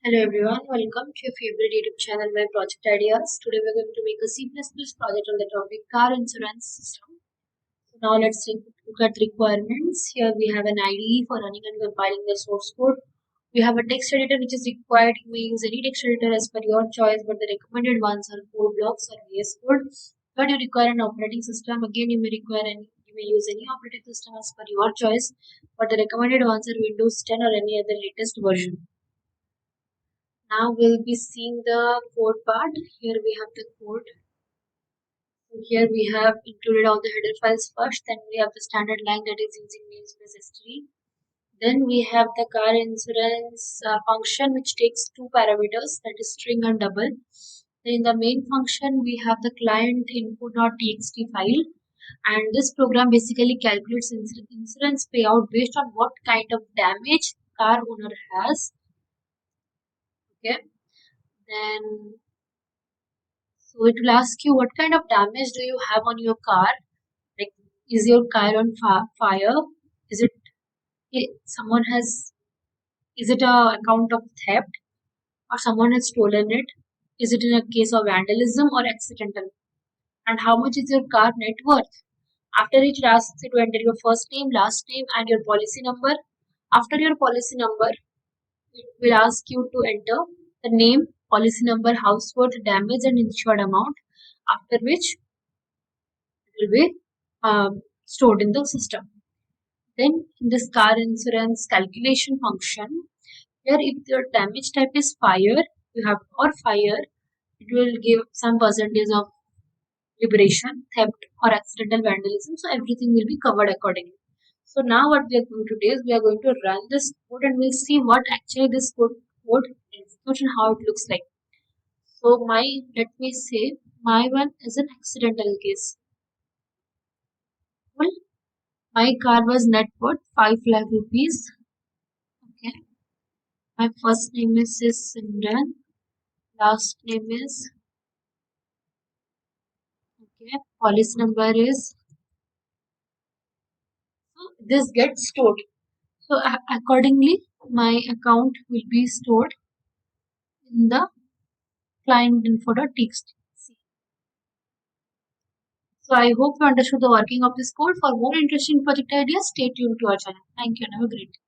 Hello everyone, welcome to your favorite YouTube channel, My Project Ideas. Today we're going to make a C++ project on the topic car insurance system. So now let's look at the requirements. Here we have an IDE for running and compiling the source code. We have a text editor which is required. You may use any text editor as per your choice, but the recommended ones are code blocks or VS Code. But you require an operating system. Again, you may use any operating system as per your choice, but the recommended ones are Windows 10 or any other latest version. Now we'll be seeing the code part. Here we have the code. So here we have included all the header files first. Then we have the standard line that is using namespace history. Then we have the car insurance function which takes two parameters, that is string and double. Then in the main function we have the client input.txt file, and this program basically calculates insurance payout based on what kind of damage car owner has. Okay. Then so it will ask you what kind of damage do you have on your car? Like, is your car on fire? Is it someone has? Is it a account of theft, or someone has stolen it? Is it in a case of vandalism or accidental? And how much is your car net worth? After it asks you to enter your first name, last name, and your policy number. After your policy number, it will ask you to enter the name, policy number, household damage, and insured amount. After which will be stored in the system. Then in this car insurance calculation function, here if your damage type is fire, you have or fire, it will give some percentage of liberation, theft or accidental vandalism. So everything will be covered accordingly. So now what we are going to do is we are going to run this code and we'll see what actually this code executes and how it looks like. So let me say my one is an accidental case. Well, my car was net worth 5 lakh rupees. Okay. My first name is Simran. Last name is okay. Policy number is so this gets stored. So accordingly, my account will be stored in the client info.txt. So I hope you understood the working of this code. For more interesting project ideas, stay tuned to our channel. Thank you and have a great day.